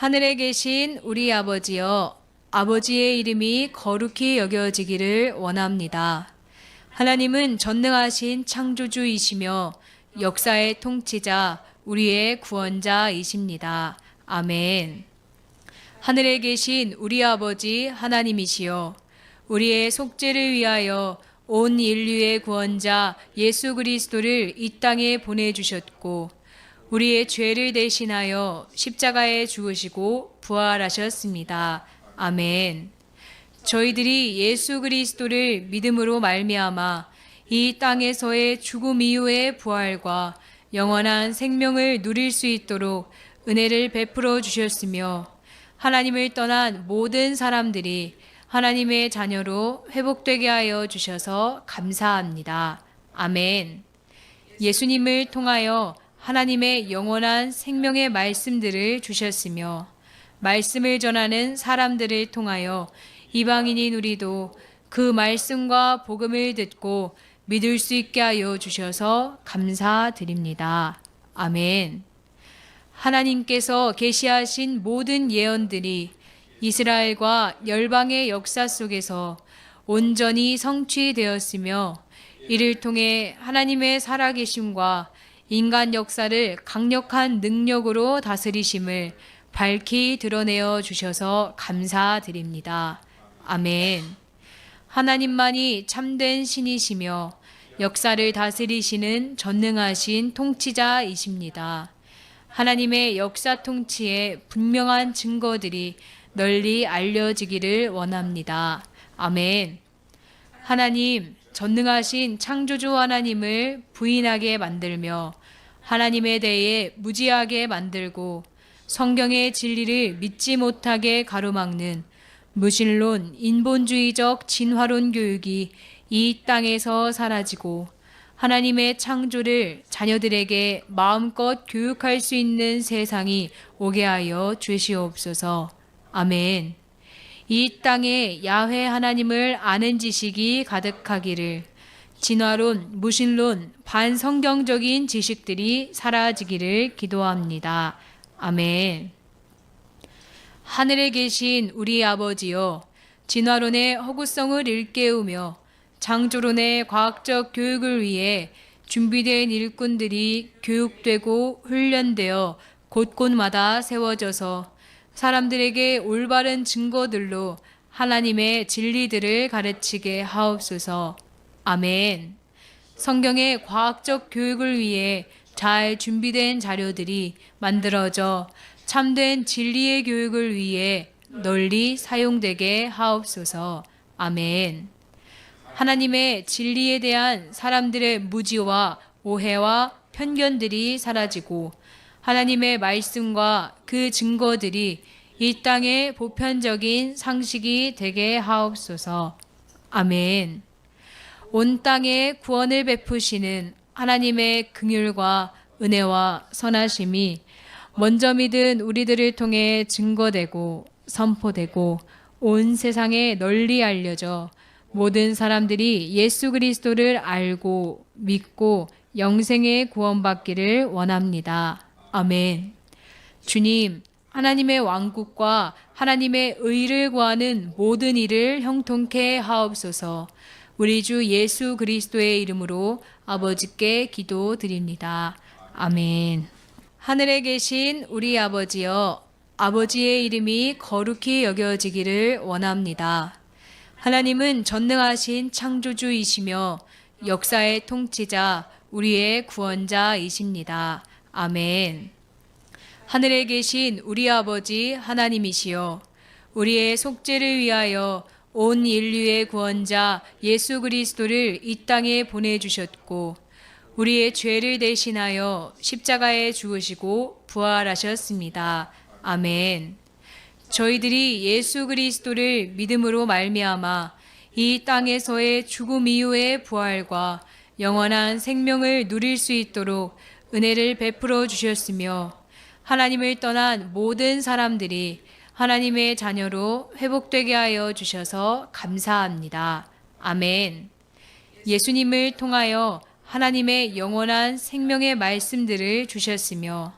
하늘에 계신 우리 아버지여, 아버지의 이름이 거룩히 여겨지기를 원합니다. 하나님은 전능하신 창조주이시며 역사의 통치자, 우리의 구원자이십니다. 아멘. 하늘에 계신 우리 아버지 하나님이시여, 우리의 속죄를 위하여 온 인류의 구원자 예수 그리스도를 이 땅에 보내주셨고, 우리의 죄를 대신하여 십자가에 죽으시고 부활하셨습니다. 아멘. 저희들이 예수 그리스도를 믿음으로 말미암아 이 땅에서의 죽음 이후의 부활과 영원한 생명을 누릴 수 있도록 은혜를 베풀어 주셨으며, 하나님을 떠난 모든 사람들이 하나님의 자녀로 회복되게 하여 주셔서 감사합니다. 아멘. 예수님을 통하여 하나님의 영원한 생명의 말씀들을 주셨으며, 말씀을 전하는 사람들을 통하여 이방인인 우리도 그 말씀과 복음을 듣고 믿을 수 있게 하여 주셔서 감사드립니다. 아멘. 하나님께서 계시하신 모든 예언들이 이스라엘과 열방의 역사 속에서 온전히 성취되었으며, 이를 통해 하나님의 살아계심과 인간 역사를 강력한 능력으로 다스리심을 밝히 드러내어 주셔서 감사드립니다. 아멘. 하나님만이 참된 신이시며 역사를 다스리시는 전능하신 통치자이십니다. 하나님의 역사 통치의 분명한 증거들이 널리 알려지기를 원합니다. 아멘. 하나님, 전능하신 창조주 하나님을 부인하게 만들며 하나님에 대해 무지하게 만들고 성경의 진리를 믿지 못하게 가로막는 무신론, 인본주의적 진화론 교육이 이 땅에서 사라지고 하나님의 창조를 자녀들에게 마음껏 교육할 수 있는 세상이 오게 하여 주시옵소서. 아멘. 이 땅에 야훼 하나님을 아는 지식이 가득하기를, 진화론, 무신론, 반성경적인 지식들이 사라지기를 기도합니다. 아멘. 하늘에 계신 우리 아버지여, 진화론의 허구성을 일깨우며 창조론의 과학적 교육을 위해 준비된 일꾼들이 교육되고 훈련되어 곳곳마다 세워져서 사람들에게 올바른 증거들로 하나님의 진리들을 가르치게 하옵소서. 아멘. 성경의 과학적 교육을 위해 잘 준비된 자료들이 만들어져 참된 진리의 교육을 위해 널리 사용되게 하옵소서. 아멘. 하나님의 진리에 대한 사람들의 무지와 오해와 편견들이 사라지고 하나님의 말씀과 그 증거들이 이 땅의 보편적인 상식이 되게 하옵소서. 아멘. 온 땅에 구원을 베푸시는 하나님의 긍휼과 은혜와 선하심이 먼저 믿은 우리들을 통해 증거되고 선포되고 온 세상에 널리 알려져 모든 사람들이 예수 그리스도를 알고 믿고 영생에 구원받기를 원합니다. 아멘. 주님, 하나님의 왕국과 하나님의 의를 구하는 모든 일을 형통케 하옵소서. 우리 주 예수 그리스도의 이름으로 아버지께 기도드립니다. 아멘. 하늘에 계신 우리 아버지여, 아버지의 이름이 거룩히 여겨지기를 원합니다. 하나님은 전능하신 창조주이시며 역사의 통치자, 우리의 구원자이십니다. 아멘. 하늘에 계신 우리 아버지 하나님이시여, 우리의 속죄를 위하여 온 인류의 구원자 예수 그리스도를 이 땅에 보내주셨고, 우리의 죄를 대신하여 십자가에 죽으시고 부활하셨습니다. 아멘. 저희들이 예수 그리스도를 믿음으로 말미암아 이 땅에서의 죽음 이후의 부활과 영원한 생명을 누릴 수 있도록 은혜를 베풀어 주셨으며, 하나님을 떠난 모든 사람들이 하나님의 자녀로 회복되게 하여 주셔서 감사합니다. 아멘. 예수님을 통하여 하나님의 영원한 생명의 말씀들을 주셨으며,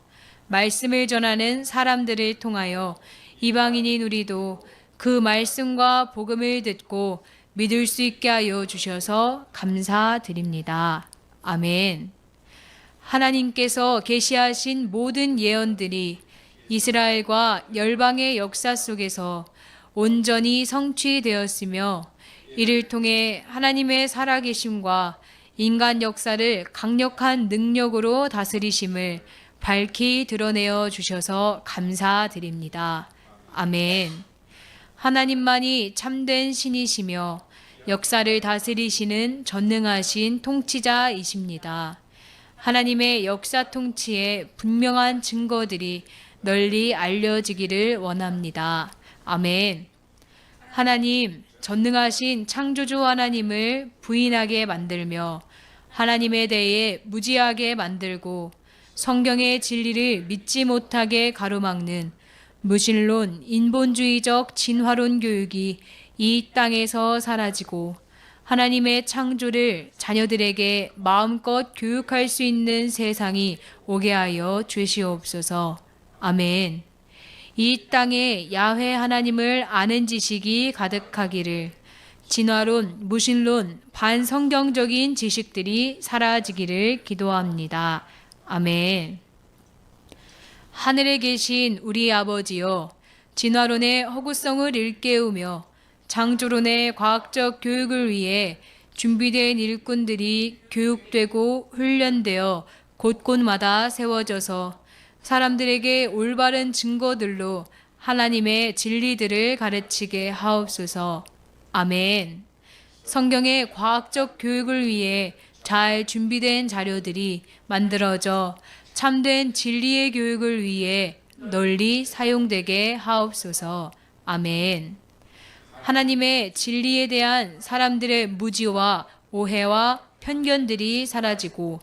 말씀을 전하는 사람들을 통하여 이방인인 우리도 그 말씀과 복음을 듣고 믿을 수 있게 하여 주셔서 감사드립니다. 아멘. 하나님께서 계시하신 모든 예언들이 이스라엘과 열방의 역사 속에서 온전히 성취되었으며 이를 통해 하나님의 살아계심과 인간 역사를 강력한 능력으로 다스리심을 밝히 드러내어 주셔서 감사드립니다. 아멘. 하나님만이 참된 신이시며 역사를 다스리시는 전능하신 통치자이십니다. 하나님의 역사 통치의 분명한 증거들이 널리 알려지기를 원합니다. 아멘. 하나님, 전능하신 창조주 하나님을 부인하게 만들며 하나님에 대해 무지하게 만들고 성경의 진리를 믿지 못하게 가로막는 무신론, 인본주의적 진화론 교육이 이 땅에서 사라지고 하나님의 창조를 자녀들에게 마음껏 교육할 수 있는 세상이 오게 하여 주시옵소서. 아멘. 이 땅에 야훼 하나님을 아는 지식이 가득하기를, 진화론, 무신론, 반성경적인 지식들이 사라지기를 기도합니다. 아멘. 하늘에 계신 우리 아버지여, 진화론의 허구성을 일깨우며 창조론의 과학적 교육을 위해 준비된 일꾼들이 교육되고 훈련되어 곳곳마다 세워져서 사람들에게 올바른 증거들로 하나님의 진리들을 가르치게 하옵소서. 아멘. 성경의 과학적 교육을 위해 잘 준비된 자료들이 만들어져 참된 진리의 교육을 위해 널리 사용되게 하옵소서. 아멘. 하나님의 진리에 대한 사람들의 무지와 오해와 편견들이 사라지고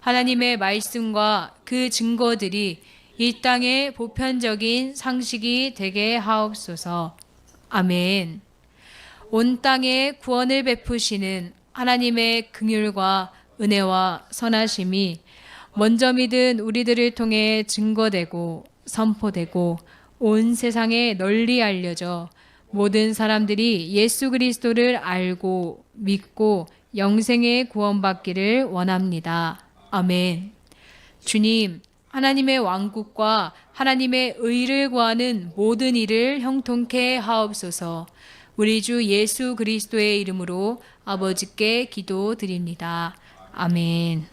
하나님의 말씀과 그 증거들이 이 땅의 보편적인 상식이 되게 하옵소서. 아멘. 온 땅에 구원을 베푸시는 하나님의 긍휼과 은혜와 선하심이 먼저 믿은 우리들을 통해 증거되고 선포되고 온 세상에 널리 알려져 모든 사람들이 예수 그리스도를 알고 믿고 영생에 구원받기를 원합니다. 아멘. 주님, 하나님의 왕국과 하나님의 의를 구하는 모든 일을 형통케 하옵소서. 우리 주 예수 그리스도의 이름으로 아버지께 기도드립니다. 아멘.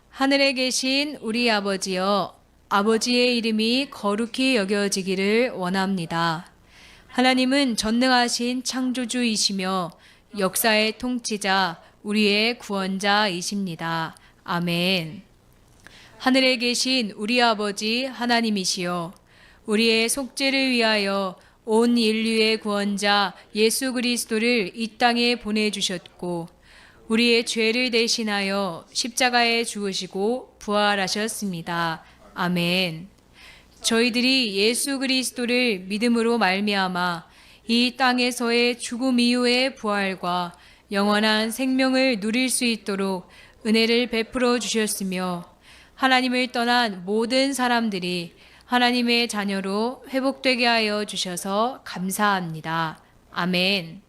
하늘에 계신 우리 아버지여, 아버지의 이름이 거룩히 여겨지기를 원합니다. 하나님은 전능하신 창조주이시며 역사의 통치자, 우리의 구원자이십니다. 아멘. 하늘에 계신 우리 아버지 하나님이시여, 우리의 속죄를 위하여 온 인류의 구원자 예수 그리스도를 이 땅에 보내주셨고 우리의 죄를 대신하여 십자가에 죽으시고 부활하셨습니다. 아멘. 저희들이 예수 그리스도를 믿음으로 말미암아 이 땅에서의 죽음 이후의 부활과 영원한 생명을 누릴 수 있도록 은혜를 베풀어 주셨으며 하나님을 떠난 모든 사람들이 하나님의 자녀로 회복되게 하여 주셔서 감사합니다. 아멘.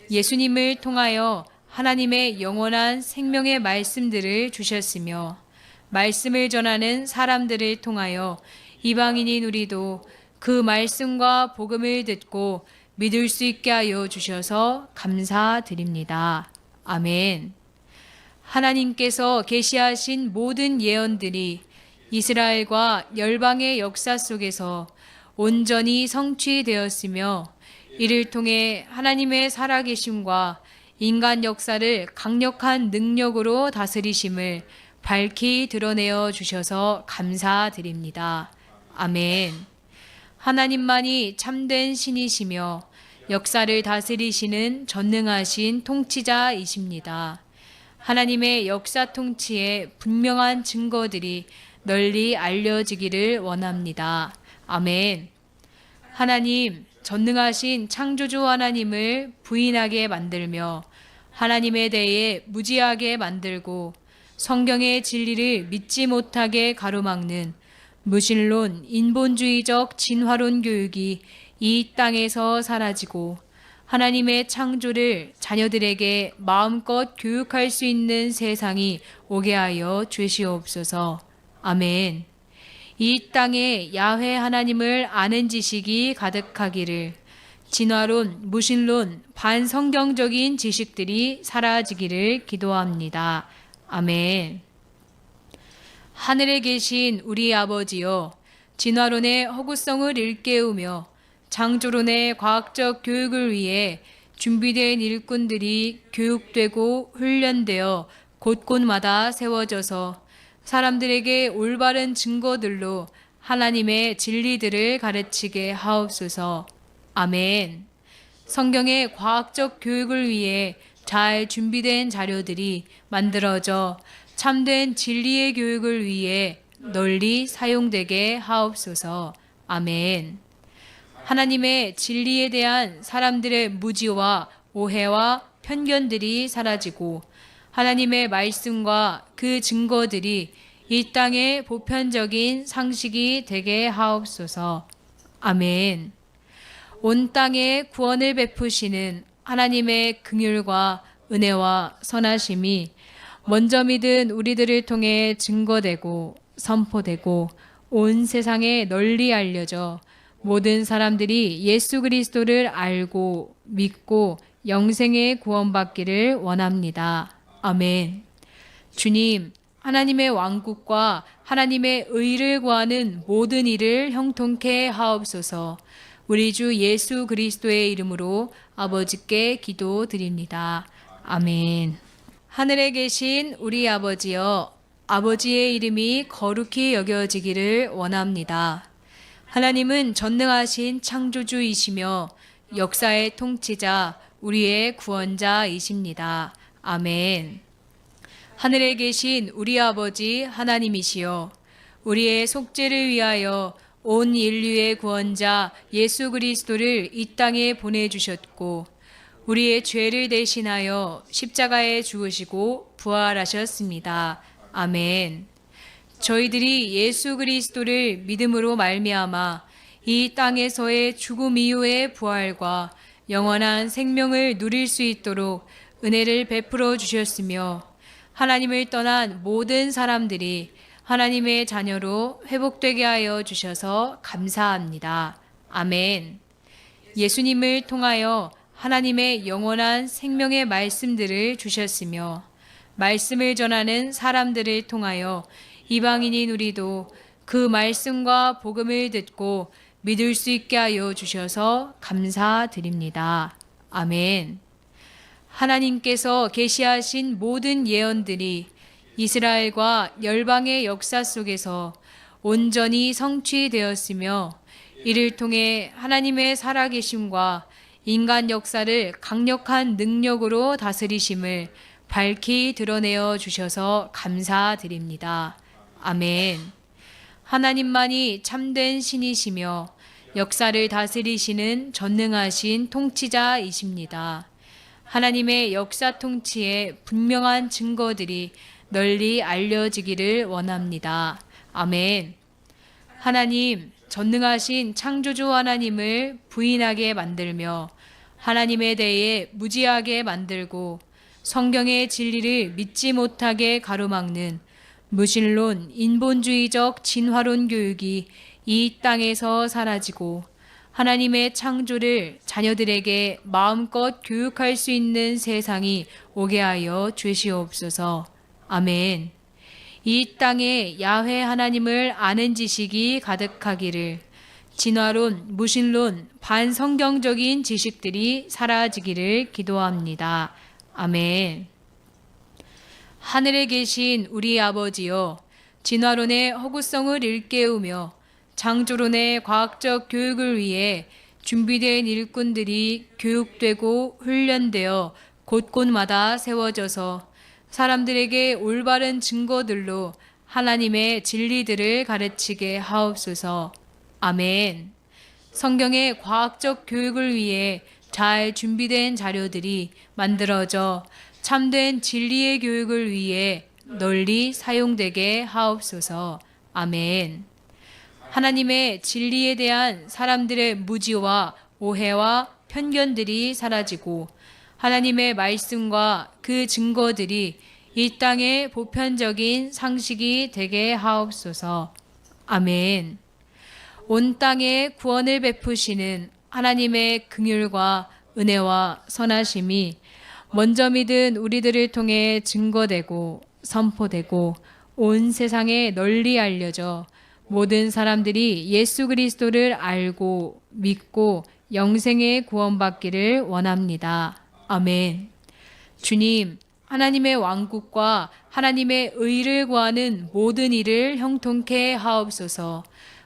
예수님을 통하여 하나님의 영원한 생명의 말씀들을 주셨으며 말씀을 전하는 사람들을 통하여 이방인인 우리도 그 말씀과 복음을 듣고 믿을 수 있게 하여 주셔서 감사드립니다. 아멘. 하나님께서 계시하신 모든 예언들이 이스라엘과 열방의 역사 속에서 온전히 성취되었으며 이를 통해 하나님의 살아계심과 인간 역사를 강력한 능력으로 다스리심을 밝히 드러내어 주셔서 감사드립니다. 아멘. 하나님만이 참된 신이시며 역사를 다스리시는 전능하신 통치자이십니다. 하나님의 역사 통치의 분명한 증거들이 널리 알려지기를 원합니다. 아멘. 하나님, 전능하신 창조주 하나님을 부인하게 만들며 하나님에 대해 무지하게 만들고 성경의 진리를 믿지 못하게 가로막는 무신론, 인본주의적 진화론 교육이 이 땅에서 사라지고 하나님의 창조를 자녀들에게 마음껏 교육할 수 있는 세상이 오게 하여 주시옵소서. 아멘. 이 땅에 야훼 하나님을 아는 지식이 가득하기를, 진화론, 무신론, 반성경적인 지식들이 사라지기를 기도합니다. 아멘. 하늘에 계신 우리 아버지여, 진화론의 허구성을 일깨우며 창조론의 과학적 교육을 위해 준비된 일꾼들이 교육되고 훈련되어 곳곳마다 세워져서 사람들에게 올바른 증거들로 하나님의 진리들을 가르치게 하옵소서. 아멘. 성경의 과학적 교육을 위해 잘 준비된 자료들이 만들어져 참된 진리의 교육을 위해 널리 사용되게 하옵소서. 아멘. 하나님의 진리에 대한 사람들의 무지와 오해와 편견들이 사라지고 하나님의 말씀과 그 증거들이 이 땅의 보편적인 상식이 되게 하옵소서. 아멘. 온 땅에 구원을 베푸시는 하나님의 긍휼과 은혜와 선하심이 먼저 믿은 우리들을 통해 증거되고 선포되고 온 세상에 널리 알려져 모든 사람들이 예수 그리스도를 알고 믿고 영생에 구원받기를 원합니다. 아멘. 주님, 하나님의 왕국과 하나님의 의를 구하는 모든 일을 형통케 하옵소서. 우리 주 예수 그리스도의 이름으로 아버지께 기도드립니다. 아멘. 하늘에 계신 우리 아버지여, 아버지의 이름이 거룩히 여겨지기를 원합니다. 하나님은 전능하신 창조주이시며 역사의 통치자, 우리의 구원자이십니다. 아멘. 하늘에 계신 우리 아버지 하나님이시여, 우리의 속죄를 위하여 온 인류의 구원자 예수 그리스도를 이 땅에 보내주셨고 우리의 죄를 대신하여 십자가에 죽으시고 부활하셨습니다. 아멘. 저희들이 예수 그리스도를 믿음으로 말미암아 이 땅에서의 죽음 이후의 부활과 영원한 생명을 누릴 수 있도록 은혜를 베풀어 주셨으며 하나님을 떠난 모든 사람들이 하나님의 자녀로 회복되게 하여 주셔서 감사합니다. 아멘. 예수님을 통하여 하나님의 영원한 생명의 말씀들을 주셨으며 말씀을 전하는 사람들을 통하여 이방인인 우리도 그 말씀과 복음을 듣고 믿을 수 있게 하여 주셔서 감사드립니다. 아멘. 하나님께서 계시하신 모든 예언들이 이스라엘과 열방의 역사 속에서 온전히 성취되었으며 이를 통해 하나님의 살아계심과 인간 역사를 강력한 능력으로 다스리심을 밝히 드러내어 주셔서 감사드립니다. 아멘. 하나님만이 참된 신이시며 역사를 다스리시는 전능하신 통치자이십니다. 하나님의 역사 통치의 분명한 증거들이 널리 알려지기를 원합니다. 아멘. 하나님, 전능하신 창조주 하나님을 부인하게 만들며 하나님에 대해 무지하게 만들고 성경의 진리를 믿지 못하게 가로막는 무신론, 인본주의적 진화론 교육이 이 땅에서 사라지고 하나님의 창조를 자녀들에게 마음껏 교육할 수 있는 세상이 오게 하여 주시옵소서. 아멘. 이 땅에 야훼 하나님을 아는 지식이 가득하기를, 진화론, 무신론, 반성경적인 지식들이 사라지기를 기도합니다. 아멘. 하늘에 계신 우리 아버지여, 진화론의 허구성을 일깨우며 창조론의 과학적 교육을 위해 준비된 일꾼들이 교육되고 훈련되어 곳곳마다 세워져서 사람들에게 올바른 증거들로 하나님의 진리들을 가르치게 하옵소서. 아멘. 성경의 과학적 교육을 위해 잘 준비된 자료들이 만들어져 참된 진리의 교육을 위해 널리 사용되게 하옵소서. 아멘. 하나님의 진리에 대한 사람들의 무지와 오해와 편견들이 사라지고 하나님의 말씀과 그 증거들이 이 땅의 보편적인 상식이 되게 하옵소서. 아멘. 온 땅에 구원을 베푸시는 하나님의 긍휼과 은혜와 선하심이 먼저 믿은 우리들을 통해 증거되고 선포되고 온 세상에 널리 알려져 모든 사람들이 예수 그리스도를 알고 믿고 영생에 구원받기를 원합니다. 아멘. 주님, 하나님의 왕국과 하나님의 의를 구하는 모든 일을 형통케 하옵소서.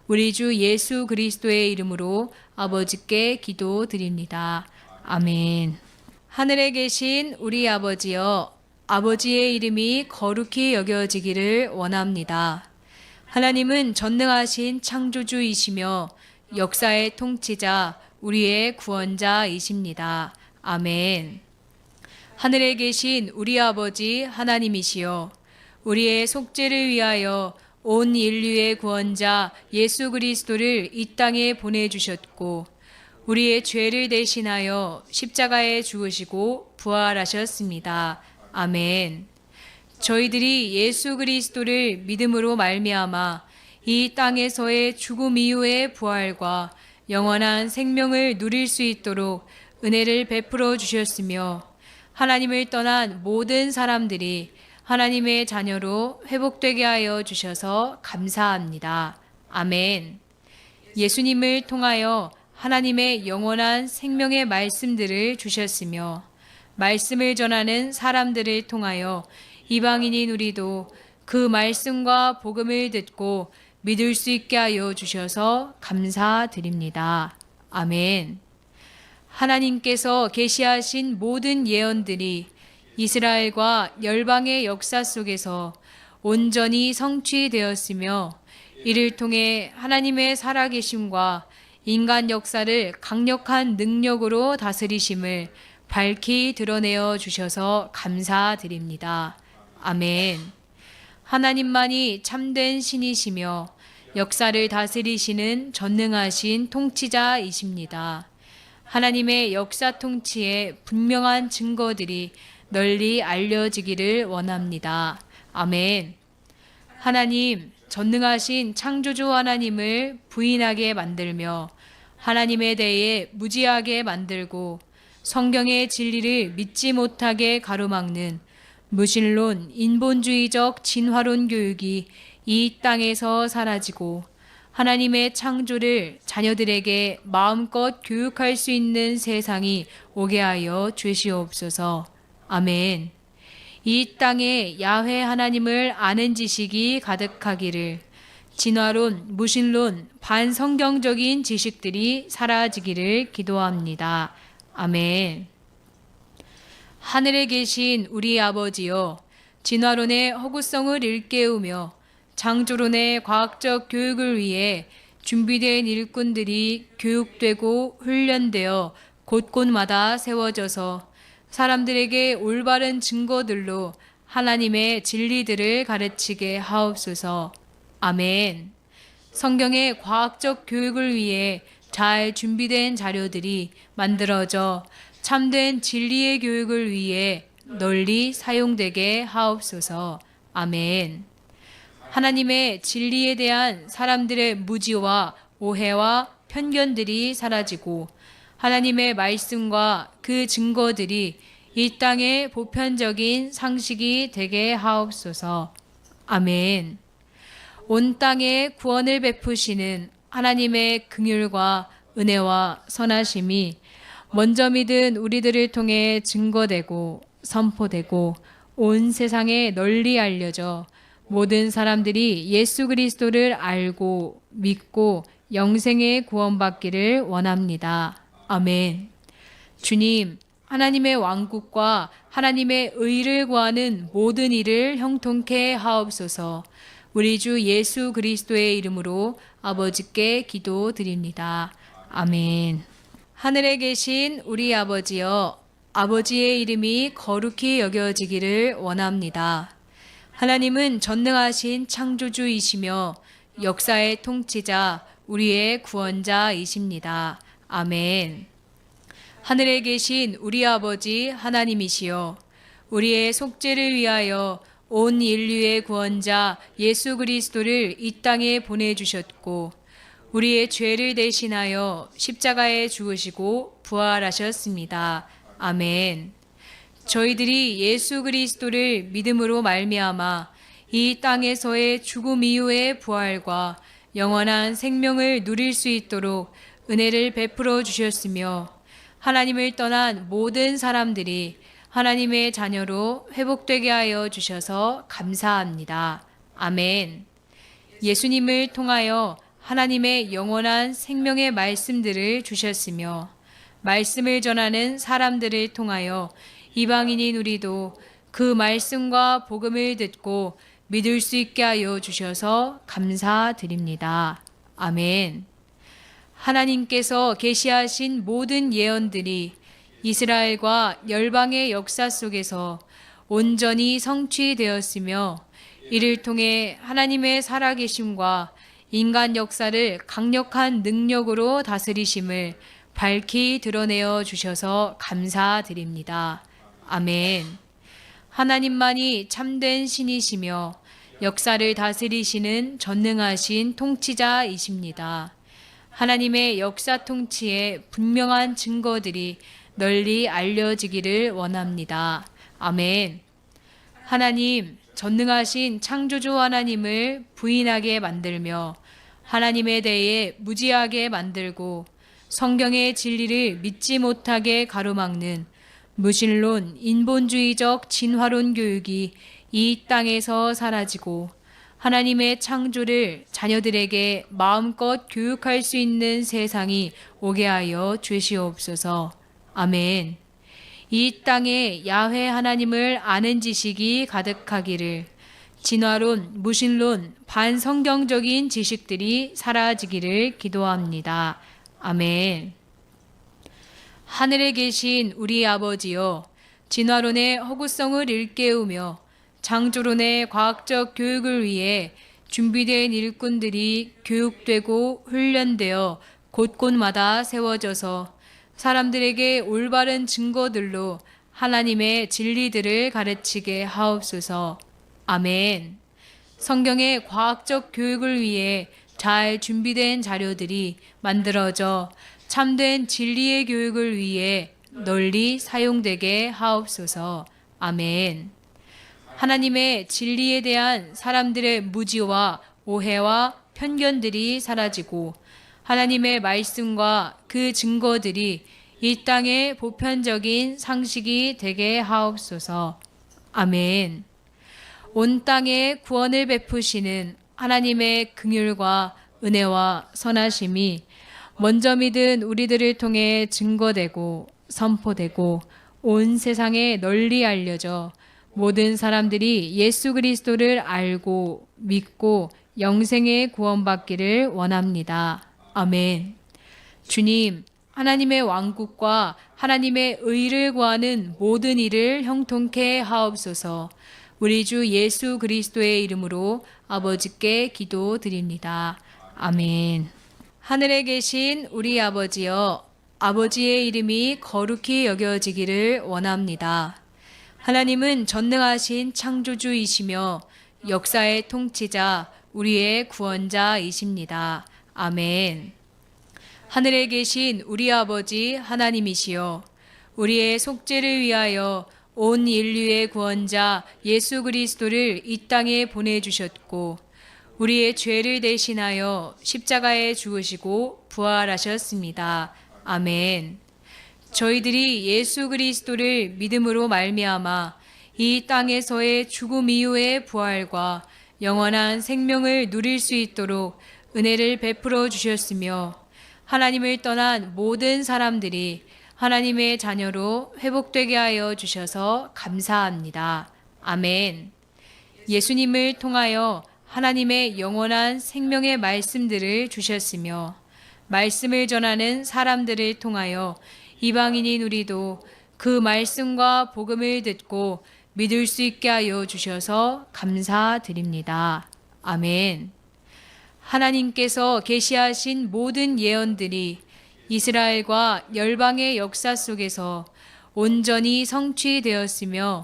우리 주 예수 그리스도의 이름으로 아버지께 기도드립니다. 아멘. 하늘에 계신 우리 아버지여, 아버지의 이름이 거룩히 여겨지기를 원합니다. 하나님은 전능하신 창조주이시며 역사의 통치자, 우리의 구원자이십니다. 아멘. 하늘에 계신 우리 아버지 하나님이시여, 우리의 속죄를 위하여 온 인류의 구원자 예수 그리스도를 이 땅에 보내주셨고 우리의 죄를 대신하여 십자가에 죽으시고 부활하셨습니다. 아멘. 저희들이 예수 그리스도를 믿음으로 말미암아 이 땅에서의 죽음 이후의 부활과 영원한 생명을 누릴 수 있도록 은혜를 베풀어 주셨으며 하나님을 떠난 모든 사람들이 하나님의 자녀로 회복되게 하여 주셔서 감사합니다. 아멘. 예수님을 통하여 하나님의 영원한 생명의 말씀들을 주셨으며 말씀을 전하는 사람들을 통하여 이방인인 우리도 그 말씀과 복음을 듣고 믿을 수 있게 하여 주셔서 감사드립니다. 아멘. 하나님께서 계시하신 모든 예언들이 이스라엘과 열방의 역사 속에서 온전히 성취되었으며 이를 통해 하나님의 살아계심과 인간 역사를 강력한 능력으로 다스리심을 밝히 드러내어 주셔서 감사드립니다. 아멘. 하나님만이 참된 신이시며 역사를 다스리시는 전능하신 통치자이십니다. 하나님의 역사 통치의 분명한 증거들이 널리 알려지기를 원합니다. 아멘. 하나님, 전능하신 창조주 하나님을 부인하게 만들며 하나님에 대해 무지하게 만들고 성경의 진리를 믿지 못하게 가로막는 무신론, 인본주의적 진화론 교육이 이 땅에서 사라지고 하나님의 창조를 자녀들에게 마음껏 교육할 수 있는 세상이 오게 하여 주시옵소서. 아멘. 이 땅에 야훼 하나님을 아는 지식이 가득하기를, 진화론, 무신론, 반성경적인 지식들이 사라지기를 기도합니다. 아멘. 하늘에 계신 우리 아버지여, 진화론의 허구성을 일깨우며 창조론의 과학적 교육을 위해 준비된 일꾼들이 교육되고 훈련되어 곳곳마다 세워져서 사람들에게 올바른 증거들로 하나님의 진리들을 가르치게 하옵소서. 아멘. 성경의 과학적 교육을 위해 잘 준비된 자료들이 만들어져 참된 진리의 교육을 위해 널리 사용되게 하옵소서. 아멘. 하나님의 진리에 대한 사람들의 무지와 오해와 편견들이 사라지고 하나님의 말씀과 그 증거들이 이 땅의 보편적인 상식이 되게 하옵소서. 아멘. 온 땅에 구원을 베푸시는 하나님의 긍휼과 은혜와 선하심이 먼저 믿은 우리들을 통해 증거되고 선포되고 온 세상에 널리 알려져 모든 사람들이 예수 그리스도를 알고 믿고 영생에 구원받기를 원합니다. 아멘. 주님, 하나님의 왕국과 하나님의 의를 구하는 모든 일을 형통케 하옵소서. 우리 주 예수 그리스도의 이름으로 아버지께 기도드립니다. 아멘. 하늘에 계신 우리 아버지여, 아버지의 이름이 거룩히 여겨지기를 원합니다. 하나님은 전능하신 창조주이시며 역사의 통치자, 우리의 구원자이십니다. 아멘. 하늘에 계신 우리 아버지 하나님이시여, 우리의 속죄를 위하여 온 인류의 구원자 예수 그리스도를 이 땅에 보내주셨고 우리의 죄를 대신하여 십자가에 죽으시고 부활하셨습니다. 아멘. 저희들이 예수 그리스도를 믿음으로 말미암아 이 땅에서의 죽음 이후의 부활과 영원한 생명을 누릴 수 있도록 은혜를 베풀어 주셨으며 하나님을 떠난 모든 사람들이 하나님의 자녀로 회복되게 하여 주셔서 감사합니다. 아멘. 예수님을 통하여 하나님의 영원한 생명의 말씀들을 주셨으며 말씀을 전하는 사람들을 통하여 이방인인 우리도 그 말씀과 복음을 듣고 믿을 수 있게 하여 주셔서 감사드립니다. 아멘. 하나님께서 계시하신 모든 예언들이 이스라엘과 열방의 역사 속에서 온전히 성취되었으며 이를 통해 하나님의 살아계심과 인간 역사를 강력한 능력으로 다스리심을 밝히 드러내어 주셔서 감사드립니다. 아멘. 하나님만이 참된 신이시며 역사를 다스리시는 전능하신 통치자이십니다. 하나님의 역사 통치의 분명한 증거들이 널리 알려지기를 원합니다. 아멘. 하나님, 전능하신 창조주 하나님을 부인하게 만들며 하나님에 대해 무지하게 만들고 성경의 진리를 믿지 못하게 가로막는 무신론, 인본주의적 진화론 교육이 이 땅에서 사라지고 하나님의 창조를 자녀들에게 마음껏 교육할 수 있는 세상이 오게 하여 주시옵소서. 아멘. 이 땅에 야훼 하나님을 아는 지식이 가득하기를, 진화론, 무신론, 반성경적인 지식들이 사라지기를 기도합니다. 아멘. 하늘에 계신 우리 아버지여, 진화론의 허구성을 일깨우며 창조론의 과학적 교육을 위해 준비된 일꾼들이 교육되고 훈련되어 곳곳마다 세워져서 사람들에게 올바른 증거들로 하나님의 진리들을 가르치게 하옵소서. 아멘. 성경의 과학적 교육을 위해 잘 준비된 자료들이 만들어져 참된 진리의 교육을 위해 널리 사용되게 하옵소서. 아멘. 하나님의 진리에 대한 사람들의 무지와 오해와 편견들이 사라지고 하나님의 말씀과 그 증거들이 이 땅의 보편적인 상식이 되게 하옵소서. 아멘. 온 땅에 구원을 베푸시는 하나님의 긍휼과 은혜와 선하심이 먼저 믿은 우리들을 통해 증거되고 선포되고 온 세상에 널리 알려져 모든 사람들이 예수 그리스도를 알고 믿고 영생에 구원받기를 원합니다. 아멘. 주님, 하나님의 왕국과 하나님의 의를 구하는 모든 일을 형통케 하옵소서. 우리 주 예수 그리스도의 이름으로 아버지께 기도드립니다. 아멘. 하늘에 계신 우리 아버지여, 아버지의 이름이 거룩히 여겨지기를 원합니다. 하나님은 전능하신 창조주이시며 역사의 통치자, 우리의 구원자이십니다. 아멘. 하늘에 계신 우리 아버지 하나님이시여, 우리의 속죄를 위하여 온 인류의 구원자 예수 그리스도를 이 땅에 보내주셨고 우리의 죄를 대신하여 십자가에 죽으시고 부활하셨습니다. 아멘. 저희들이 예수 그리스도를 믿음으로 말미암아 이 땅에서의 죽음 이후의 부활과 영원한 생명을 누릴 수 있도록 은혜를 베풀어 주셨으며 하나님을 떠난 모든 사람들이 하나님의 자녀로 회복되게 하여 주셔서 감사합니다. 아멘. 예수님을 통하여 하나님의 영원한 생명의 말씀들을 주셨으며 말씀을 전하는 사람들을 통하여 이방인인 우리도 그 말씀과 복음을 듣고 믿을 수 있게 하여 주셔서 감사드립니다. 아멘. 하나님께서 계시하신 모든 예언들이 이스라엘과 열방의 역사 속에서 온전히 성취되었으며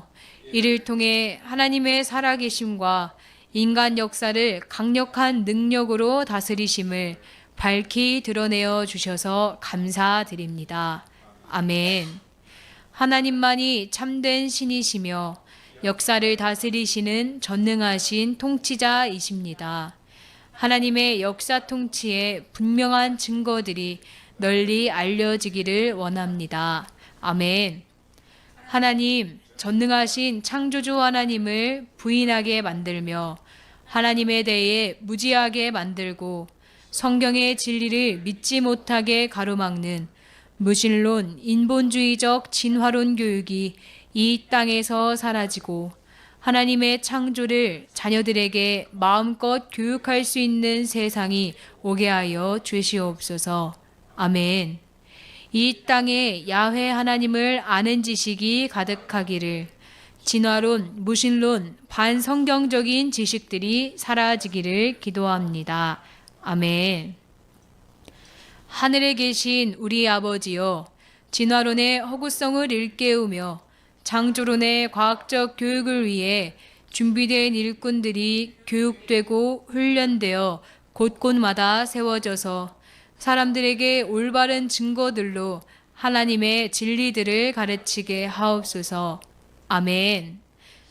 이를 통해 하나님의 살아계심과 인간 역사를 강력한 능력으로 다스리심을 밝히 드러내어 주셔서 감사드립니다. 아멘. 하나님만이 참된 신이시며 역사를 다스리시는 전능하신 통치자이십니다. 하나님의 역사 통치의 분명한 증거들이 널리 알려지기를 원합니다. 아멘. 하나님, 전능하신 창조주 하나님을 부인하게 만들며 하나님에 대해 무지하게 만들고 성경의 진리를 믿지 못하게 가로막는 무신론, 인본주의적 진화론 교육이 이 땅에서 사라지고 하나님의 창조를 자녀들에게 마음껏 교육할 수 있는 세상이 오게 하여 주시옵소서. 아멘. 이 땅에 야훼 하나님을 아는 지식이 가득하기를, 진화론, 무신론, 반성경적인 지식들이 사라지기를 기도합니다. 아멘. 하늘에 계신 우리 아버지여, 진화론의 허구성을 일깨우며 창조론의 과학적 교육을 위해 준비된 일꾼들이 교육되고 훈련되어 곳곳마다 세워져서 사람들에게 올바른 증거들로 하나님의 진리들을 가르치게 하옵소서. 아멘.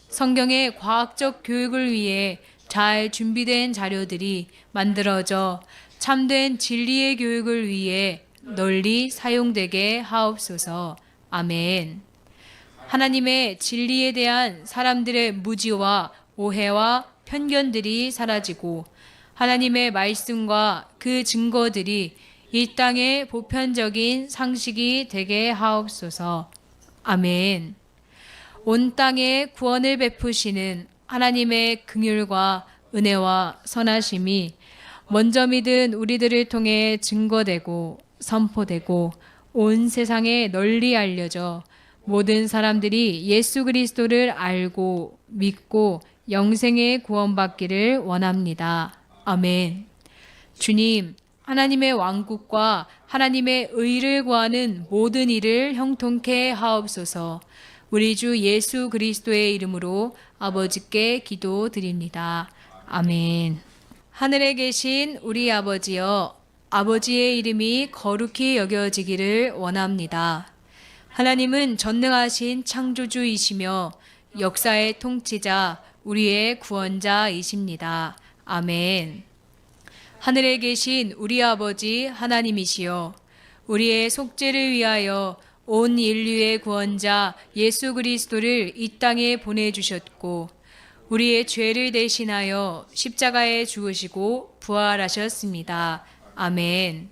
성경의 과학적 교육을 위해 잘 준비된 자료들이 만들어져 참된 진리의 교육을 위해 널리 사용되게 하옵소서. 아멘. 하나님의 진리에 대한 사람들의 무지와 오해와 편견들이 사라지고 하나님의 말씀과 그 증거들이 이 땅의 보편적인 상식이 되게 하옵소서. 아멘. 온 땅에 구원을 베푸시는 하나님의 긍휼과 은혜와 선하심이 먼저 믿은 우리들을 통해 증거되고 선포되고 온 세상에 널리 알려져 모든 사람들이 예수 그리스도를 알고 믿고 영생에 구원받기를 원합니다. 아멘. 주님, 하나님의 왕국과 하나님의 의를 구하는 모든 일을 형통케 하옵소서. 우리 주 예수 그리스도의 이름으로 아버지께 기도드립니다. 아멘. 하늘에 계신 우리 아버지여, 아버지의 이름이 거룩히 여겨지기를 원합니다. 하나님은 전능하신 창조주이시며 역사의 통치자, 우리의 구원자이십니다. 아멘. 하늘에 계신 우리 아버지 하나님이시여, 우리의 속죄를 위하여 온 인류의 구원자 예수 그리스도를 이 땅에 보내주셨고 우리의 죄를 대신하여 십자가에 죽으시고 부활하셨습니다. 아멘.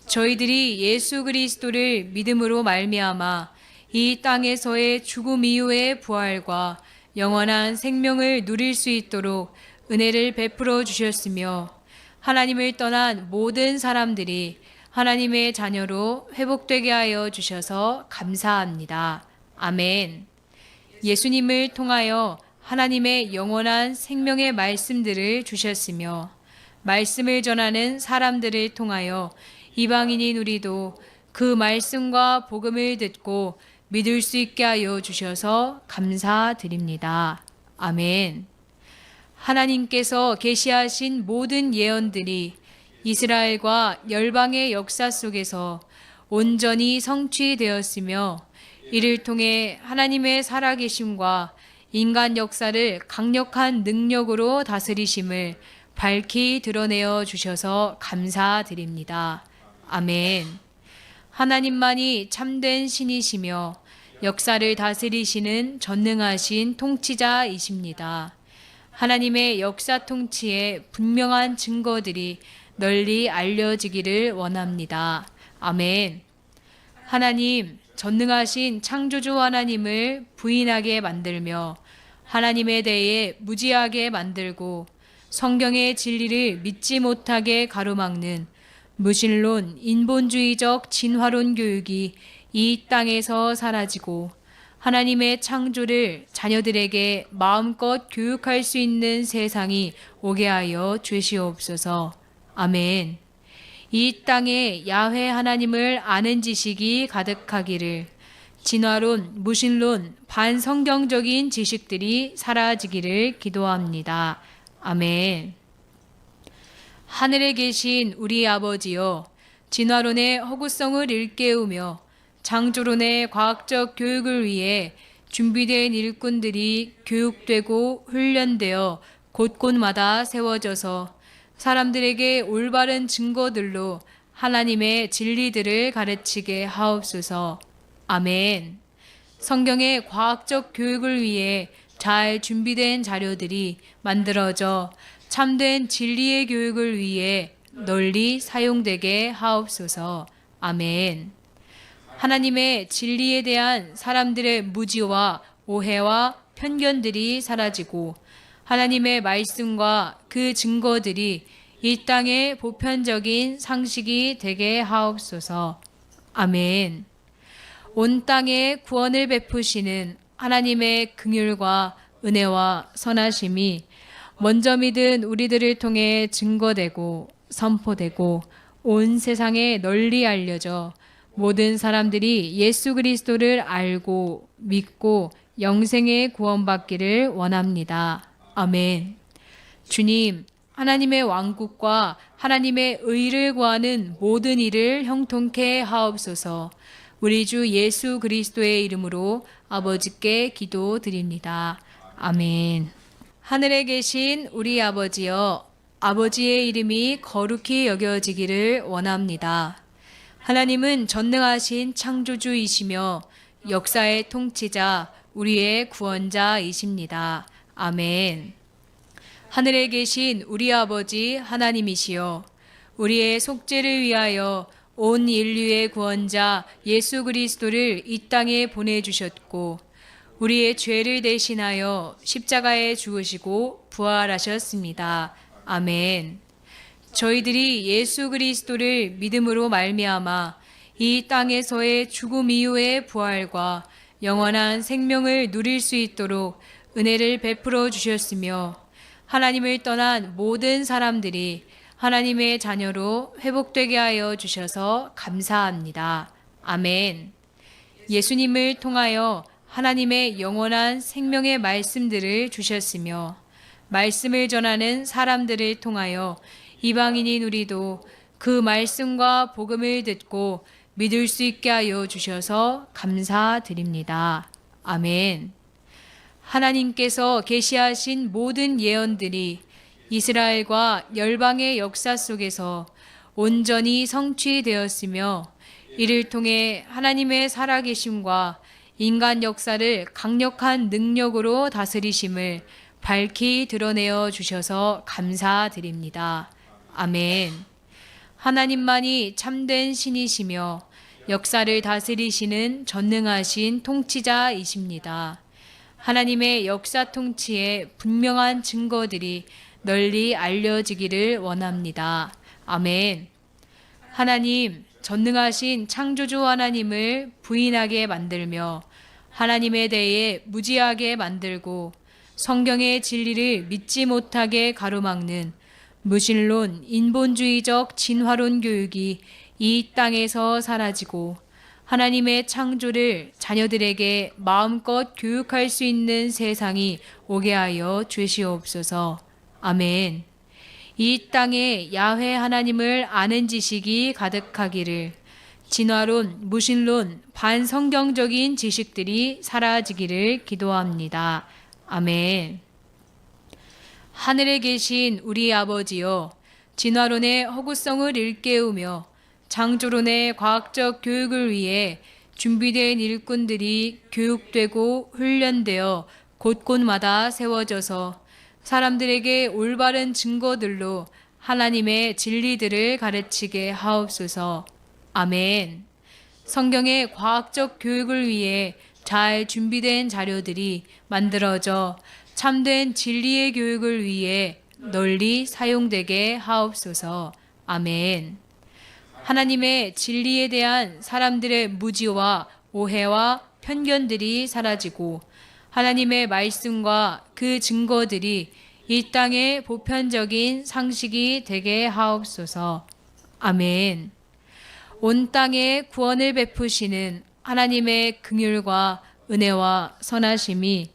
저희들이 예수 그리스도를 믿음으로 말미암아 이 땅에서의 죽음 이후의 부활과 영원한 생명을 누릴 수 있도록 은혜를 베풀어 주셨으며 하나님을 떠난 모든 사람들이 하나님의 자녀로 회복되게 하여 주셔서 감사합니다. 아멘. 예수님을 통하여 하나님의 영원한 생명의 말씀들을 주셨으며 말씀을 전하는 사람들을 통하여 이방인인 우리도 그 말씀과 복음을 듣고 믿을 수 있게 하여 주셔서 감사드립니다. 아멘. 하나님께서 계시하신 모든 예언들이 이스라엘과 열방의 역사 속에서 온전히 성취되었으며 이를 통해 하나님의 살아계심과 인간 역사를 강력한 능력으로 다스리심을 밝히 드러내어 주셔서 감사드립니다. 아멘. 하나님만이 참된 신이시며 역사를 다스리시는 전능하신 통치자이십니다. 하나님의 역사 통치의 분명한 증거들이 널리 알려지기를 원합니다. 아멘. 하나님, 전능하신 창조주 하나님을 부인하게 만들며 하나님에 대해 무지하게 만들고 성경의 진리를 믿지 못하게 가로막는 무신론, 인본주의적 진화론 교육이 이 땅에서 사라지고 하나님의 창조를 자녀들에게 마음껏 교육할 수 있는 세상이 오게 하여 주시옵소서. 아멘. 이 땅에 야훼 하나님을 아는 지식이 가득하기를, 진화론, 무신론, 반성경적인 지식들이 사라지기를 기도합니다. 아멘. 하늘에 계신 우리 아버지여, 진화론의 허구성을 일깨우며 창조론의 과학적 교육을 위해 준비된 일꾼들이 교육되고 훈련되어 곳곳마다 세워져서 사람들에게 올바른 증거들로 하나님의 진리들을 가르치게 하옵소서. 아멘. 성경의 과학적 교육을 위해 잘 준비된 자료들이 만들어져 참된 진리의 교육을 위해 널리 사용되게 하옵소서. 아멘. 하나님의 진리에 대한 사람들의 무지와 오해와 편견들이 사라지고 하나님의 말씀과 그 증거들이 이 땅의 보편적인 상식이 되게 하옵소서. 아멘. 온 땅에 구원을 베푸시는 하나님의 긍휼과 은혜와 선하심이 먼저 믿은 우리들을 통해 증거되고 선포되고 온 세상에 널리 알려져 모든 사람들이 예수 그리스도를 알고 믿고 영생에 구원받기를 원합니다. 아멘. 주님, 하나님의 왕국과 하나님의 의를 구하는 모든 일을 형통케 하옵소서. 우리 주 예수 그리스도의 이름으로 아버지께 기도드립니다. 아멘. 하늘에 계신 우리 아버지여, 아버지의 이름이 거룩히 여겨지기를 원합니다. 하나님은 전능하신 창조주이시며 역사의 통치자, 우리의 구원자이십니다. 아멘. 하늘에 계신 우리 아버지 하나님이시여, 우리의 속죄를 위하여 온 인류의 구원자 예수 그리스도를 이 땅에 보내주셨고 우리의 죄를 대신하여 십자가에 죽으시고 부활하셨습니다. 아멘. 저희들이 예수 그리스도를 믿음으로 말미암아 이 땅에서의 죽음 이후의 부활과 영원한 생명을 누릴 수 있도록 은혜를 베풀어 주셨으며 하나님을 떠난 모든 사람들이 하나님의 자녀로 회복되게 하여 주셔서 감사합니다. 아멘. 예수님을 통하여 하나님의 영원한 생명의 말씀들을 주셨으며 말씀을 전하는 사람들을 통하여 이방인인 우리도 그 말씀과 복음을 듣고 믿을 수 있게 하여 주셔서 감사드립니다. 아멘. 하나님께서 계시하신 모든 예언들이 이스라엘과 열방의 역사 속에서 온전히 성취되었으며 이를 통해 하나님의 살아계심과 인간 역사를 강력한 능력으로 다스리심을 밝히 드러내어 주셔서 감사드립니다. 아멘. 하나님만이 참된 신이시며 역사를 다스리시는 전능하신 통치자이십니다. 하나님의 역사 통치의 분명한 증거들이 널리 알려지기를 원합니다. 아멘. 하나님, 전능하신 창조주 하나님을 부인하게 만들며 하나님에 대해 무지하게 만들고 성경의 진리를 믿지 못하게 가로막는 무신론, 인본주의적 진화론 교육이 이 땅에서 사라지고 하나님의 창조를 자녀들에게 마음껏 교육할 수 있는 세상이 오게 하여 주시옵소서. 아멘. 이 땅에 야훼 하나님을 아는 지식이 가득하기를, 진화론, 무신론, 반성경적인 지식들이 사라지기를 기도합니다. 아멘. 하늘에 계신 우리 아버지여, 진화론의 허구성을 일깨우며 창조론의 과학적 교육을 위해 준비된 일꾼들이 교육되고 훈련되어 곳곳마다 세워져서 사람들에게 올바른 증거들로 하나님의 진리들을 가르치게 하옵소서. 아멘. 성경의 과학적 교육을 위해 잘 준비된 자료들이 만들어져 참된 진리의 교육을 위해 널리 사용되게 하옵소서. 아멘. 하나님의 진리에 대한 사람들의 무지와 오해와 편견들이 사라지고 하나님의 말씀과 그 증거들이 이 땅에 보편적인 상식이 되게 하옵소서. 아멘. 온 땅에 구원을 베푸시는 하나님의 긍휼과 은혜와 선하심이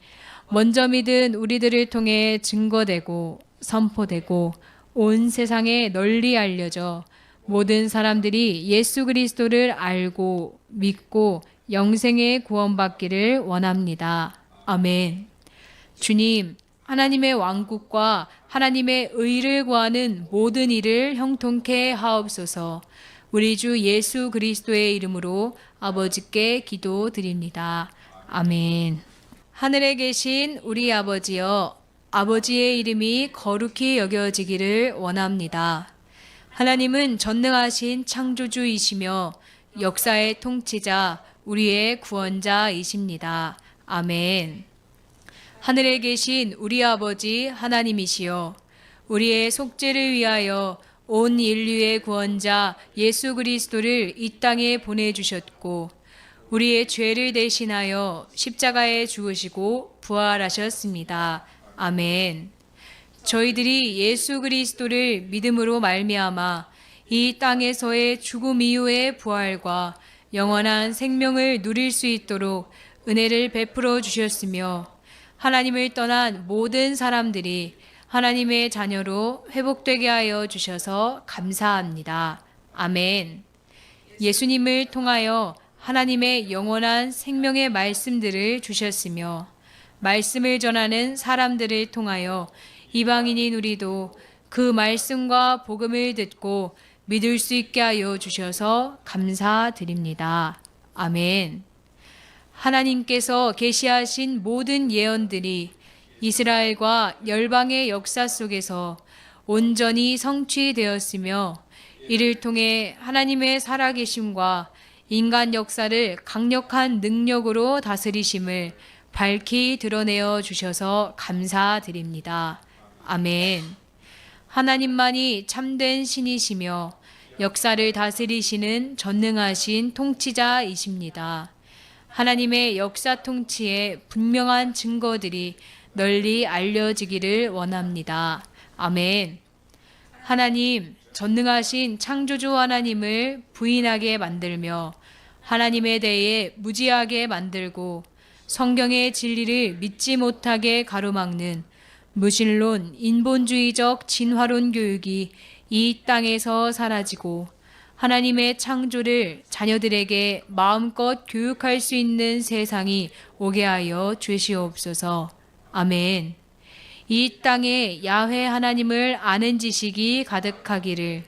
먼저 믿은 우리들을 통해 증거되고 선포되고 온 세상에 널리 알려져 모든 사람들이 예수 그리스도를 알고 믿고 영생에 구원받기를 원합니다. 아멘. 주님, 하나님의 왕국과 하나님의 의를 구하는 모든 일을 형통케 하옵소서. 우리 주 예수 그리스도의 이름으로 아버지께 기도드립니다. 아멘. 하늘에 계신 우리 아버지여, 아버지의 이름이 거룩히 여겨지기를 원합니다. 하나님은 전능하신 창조주이시며 역사의 통치자, 우리의 구원자이십니다. 아멘. 하늘에 계신 우리 아버지 하나님이시여, 우리의 속죄를 위하여 온 인류의 구원자 예수 그리스도를 이 땅에 보내주셨고 우리의 죄를 대신하여 십자가에 죽으시고 부활하셨습니다. 아멘. 저희들이 예수 그리스도를 믿음으로 말미암아 이 땅에서의 죽음 이후의 부활과 영원한 생명을 누릴 수 있도록 은혜를 베풀어 주셨으며 하나님을 떠난 모든 사람들이 하나님의 자녀로 회복되게 하여 주셔서 감사합니다. 아멘. 예수님을 통하여 하나님의 영원한 생명의 말씀들을 주셨으며 말씀을 전하는 사람들을 통하여 이방인인 우리도 그 말씀과 복음을 듣고 믿을 수 있게 하여 주셔서 감사드립니다. 아멘. 하나님께서 계시하신 모든 예언들이 이스라엘과 열방의 역사 속에서 온전히 성취되었으며 이를 통해 하나님의 살아계심과 인간 역사를 강력한 능력으로 다스리심을 밝히 드러내어 주셔서 감사드립니다. 아멘. 하나님만이 참된 신이시며 역사를 다스리시는 전능하신 통치자이십니다. 하나님의 역사 통치의 분명한 증거들이 널리 알려지기를 원합니다. 아멘. 하나님, 전능하신 창조주 하나님을 부인하게 만들며 하나님에 대해 무지하게 만들고 성경의 진리를 믿지 못하게 가로막는 무신론, 인본주의적 진화론 교육이 이 땅에서 사라지고 하나님의 창조를 자녀들에게 마음껏 교육할 수 있는 세상이 오게 하여 주시옵소서. 아멘. 이 땅에 야훼 하나님을 아는 지식이 가득하기를,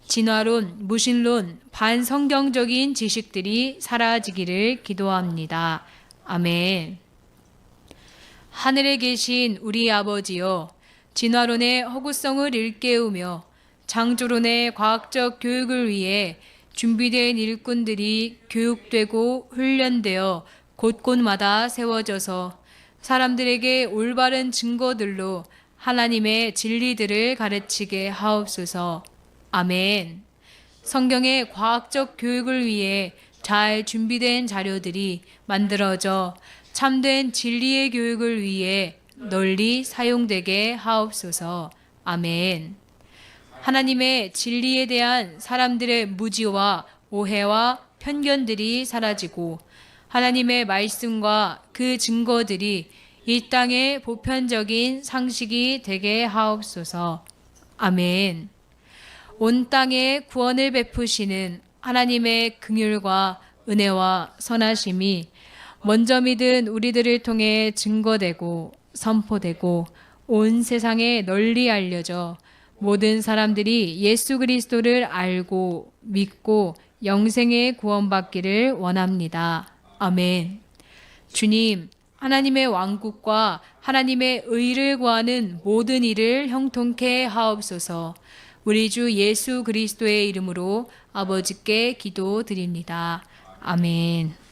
진화론, 무신론, 반성경적인 지식들이 사라지기를 기도합니다. 아멘. 하늘에 계신 우리 아버지여, 진화론의 허구성을 일깨우며 창조론의 과학적 교육을 위해 준비된 일꾼들이 교육되고 훈련되어 곳곳마다 세워져서 사람들에게 올바른 증거들로 하나님의 진리들을 가르치게 하옵소서. 아멘. 성경의 과학적 교육을 위해 잘 준비된 자료들이 만들어져 참된 진리의 교육을 위해 널리 사용되게 하옵소서. 아멘. 하나님의 진리에 대한 사람들의 무지와 오해와 편견들이 사라지고 하나님의 말씀과 그 증거들이 이 땅의 보편적인 상식이 되게 하옵소서. 아멘. 온 땅에 구원을 베푸시는 하나님의 긍휼과 은혜와 선하심이 먼저 믿은 우리들을 통해 증거되고 선포되고 온 세상에 널리 알려져 모든 사람들이 예수 그리스도를 알고 믿고 영생에 구원받기를 원합니다. 아멘. 주님, 하나님의 왕국과 하나님의 의를 구하는 모든 일을 형통케 하옵소서. 우리 주 예수 그리스도의 이름으로 아버지께 기도드립니다. 아멘.